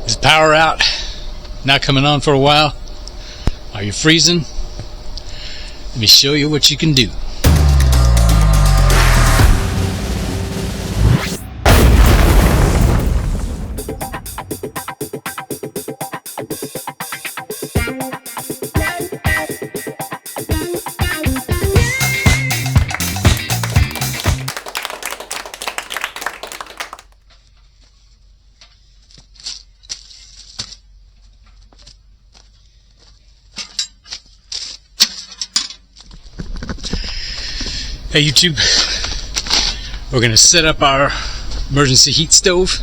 Is power out? Not coming on for a while? Are you freezing? Let me show you what you can do. Hey YouTube, we're going to set up our emergency heat stove,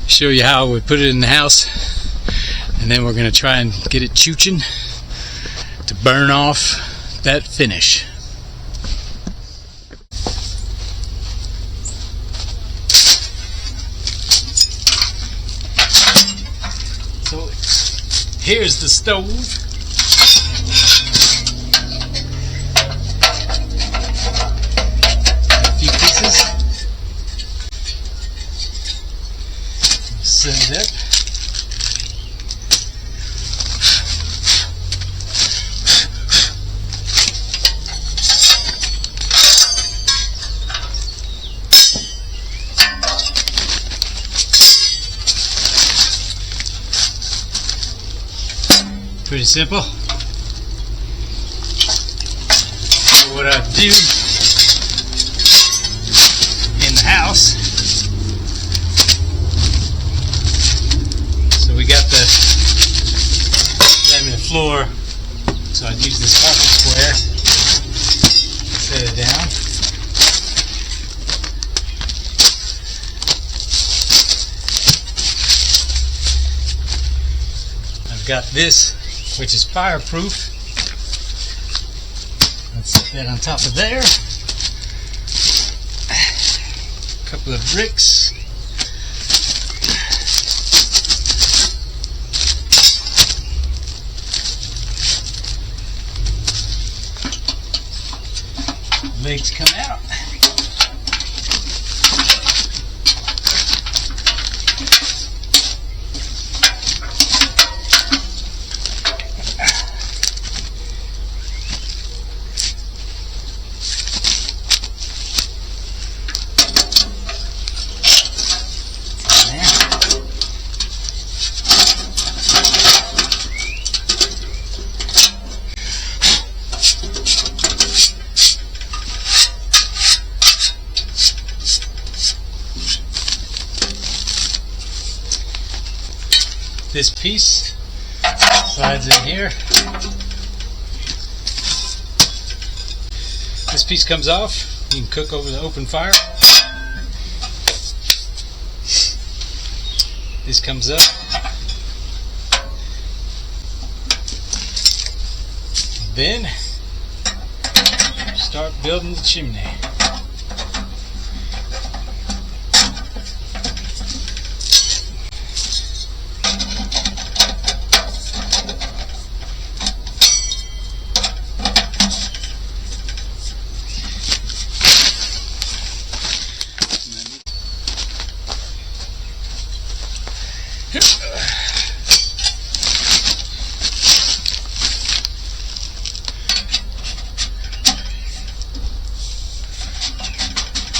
show you how we put it in the house, and then we're going to try and get it chooching to burn off that finish. So here's the stove. Set it up. Pretty simple. So what I do in the house, we got the laminate floor, so I'd use this carpet square, set it down. I've got this, which is fireproof. Let's set that on top of there. A couple of bricks. Legs come out. This piece slides in here. This piece comes off. You can cook over the open fire. This comes up. Then start building the chimney.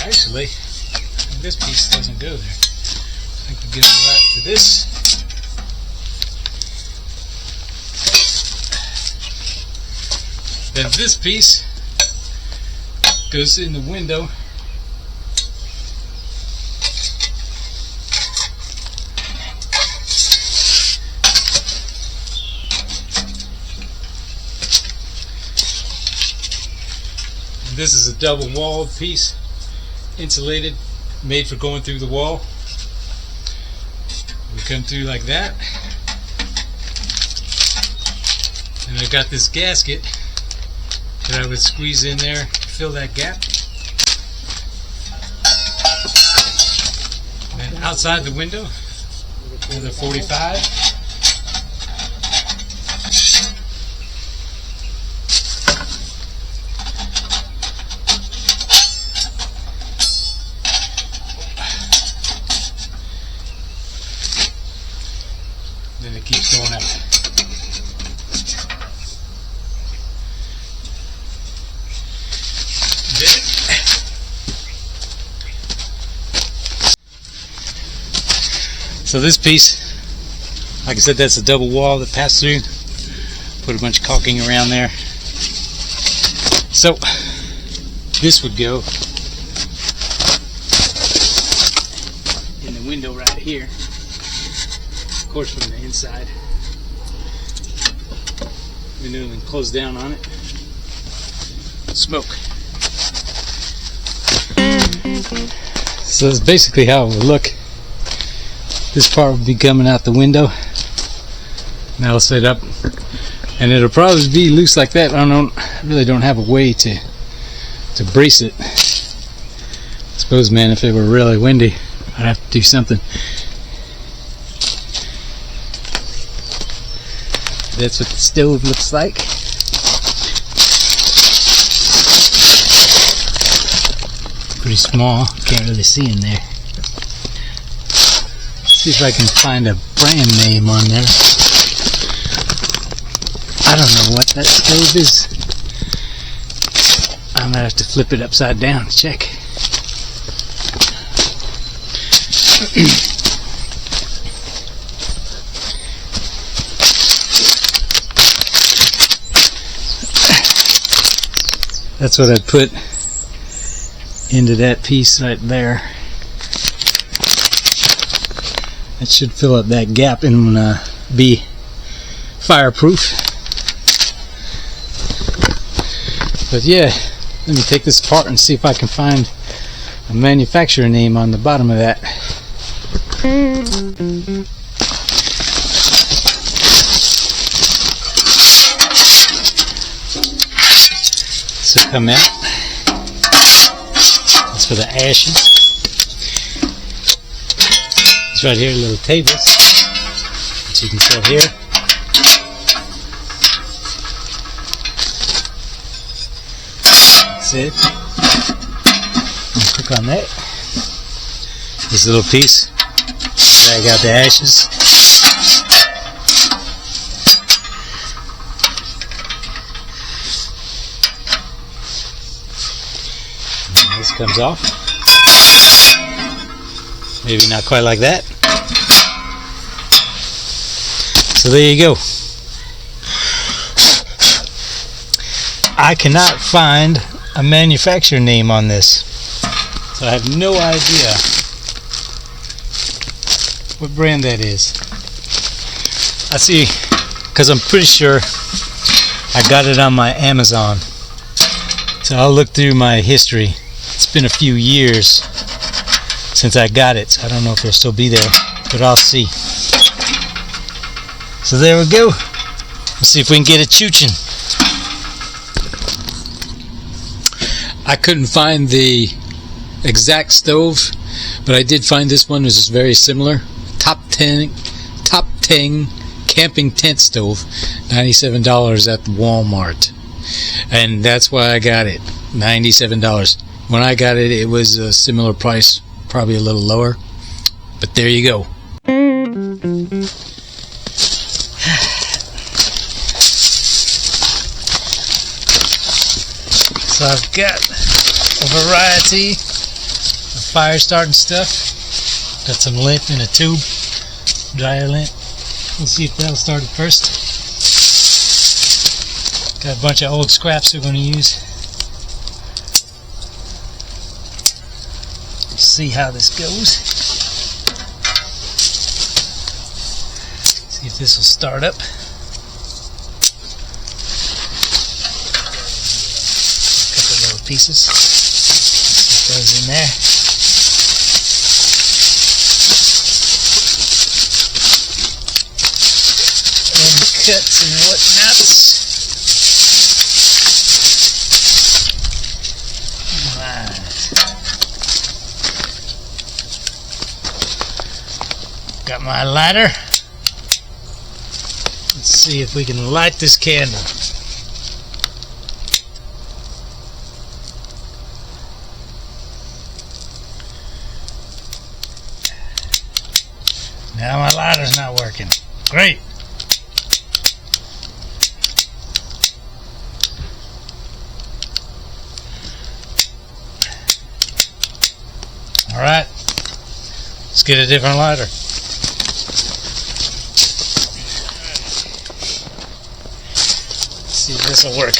Actually, this piece doesn't go there. I think we'll give it right to this. Then this piece goes in the window. And this is a double walled piece, insulated, made for going through the wall. We come through like that. And I've got this gasket that I would squeeze in there to fill that gap. And outside the window, another 45. then it keeps going up. Did it? So this piece, like I said, that's a double wall that passed through. Put a bunch of caulking around there. So this would go in the window right here, of course from the inside. Window and close down on it. Smoke. So that's basically how it would look. This part will be coming out the window. Now I'll set up, and it'll probably be loose like that. I really don't have a way to brace it. I suppose, man, if it were really windy, I'd have to do something. That's what the stove looks like. Pretty small, can't really see in there. See if I can find a brand name on there. I don't know what that stove is. I'm gonna have to flip it upside down to check. That's what I put into that piece right there. That should fill up that gap and be fireproof. But yeah, let me take this apart and see if I can find a manufacturer name on the bottom of that. This will come out. That's for the ashes. It's right here, little tables that you can set here. That's it. Click on that. This little piece. Drag out the ashes. And this comes off. Maybe not quite like that. So there you go. I cannot find a manufacturer name on this, so I have no idea what brand that is. I see, because I'm pretty sure I got it on my Amazon, so I'll look through my history. It's been a few years since I got it, so I don't know if it'll still be there, but I'll see. So there we go. Let's see if we can get it chooching. I couldn't find the exact stove, but I did find this one was very similar. Top 10 camping tent stove, $97 at Walmart, and that's why I got it. $97. When I got it, it was a similar price, probably a little lower, but there you go. So I've got a variety of fire starting stuff. Got some lint in a tube, dryer lint. We'll see if that'll start it first. Got a bunch of old scraps we're going to use. We'll see how this goes. See if this will start up. Pieces. Put those in there. And cuts and whatnots. Alright. Got my lighter. Let's see if we can light this candle. Now my lighter's not working. Great. All right, let's get a different lighter. Let's see if this will work.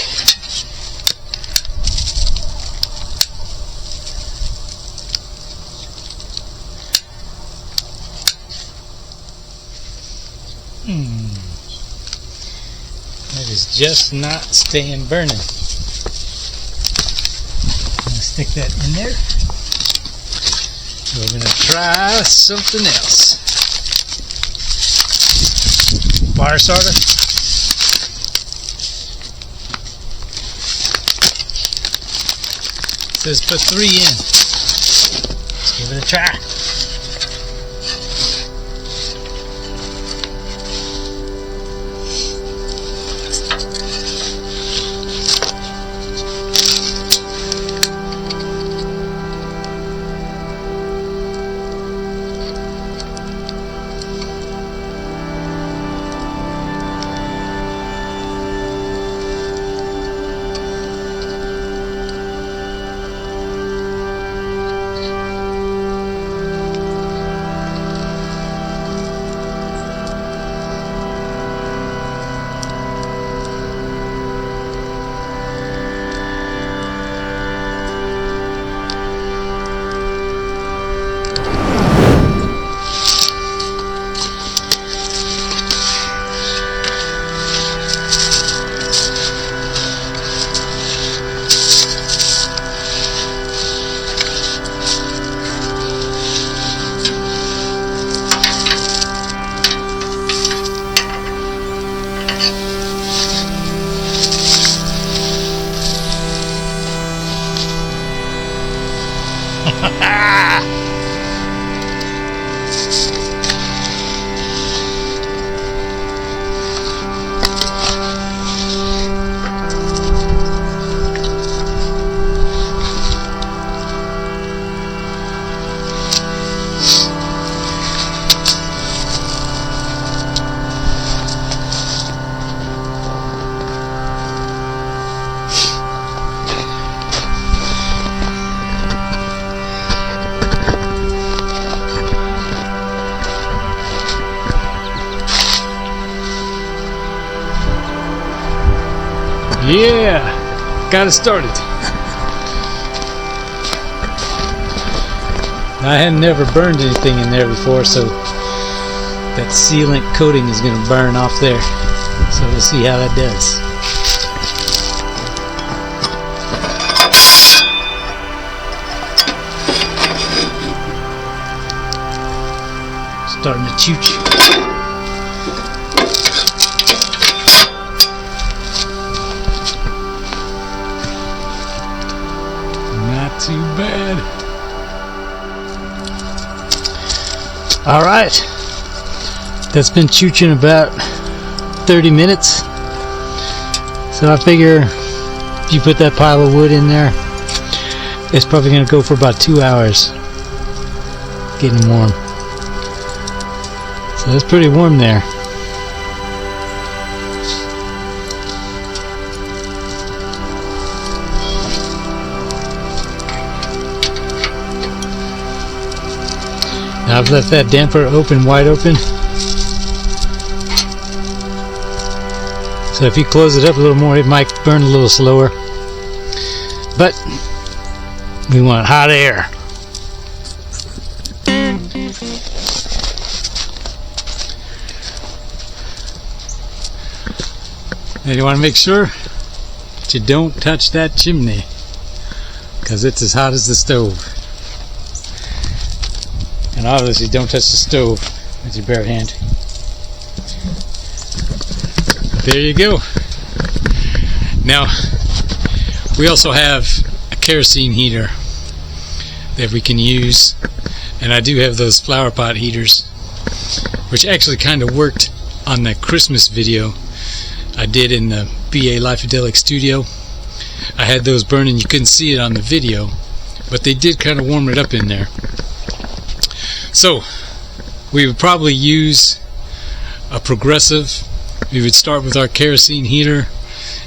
That is just not staying burning. I'm gonna stick that in there. We're gonna try something else. Fire starter. It says put 3 in. Let's give it a try. Yeah, got it started. I had never burned anything in there before, so that sealant coating is going to burn off there. So we'll see how that does. Starting to choo-choo. Not too bad. Alright, that's been chooching about 30 minutes. So I figure if you put that pile of wood in there, it's probably going to go for about 2 hours getting warm. So that's pretty warm there. Now I've left that damper wide open. So if you close it up a little more, it might burn a little slower. But we want hot air. And you want to make sure that you don't touch that chimney, because it's as hot as the stove. And obviously don't touch the stove with your bare hand. There you go. Now we also have a kerosene heater that we can use, and I do have those flower pot heaters, which actually kind of worked on that Christmas video I did in the BA Life-Adelic studio. I had those burning. You couldn't see it on the video, but they did kind of warm it up in there. So we would probably use a progressive. We would start with our kerosene heater,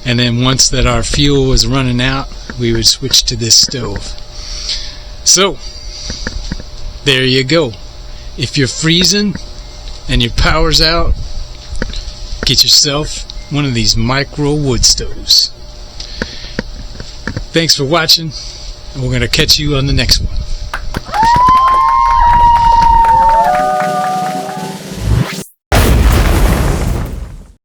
and then once that our fuel was running out, we would switch to this stove. So there you go. If you're freezing and your power's out, get yourself one of these micro wood stoves. Thanks for watching, and we're going to catch you on the next one.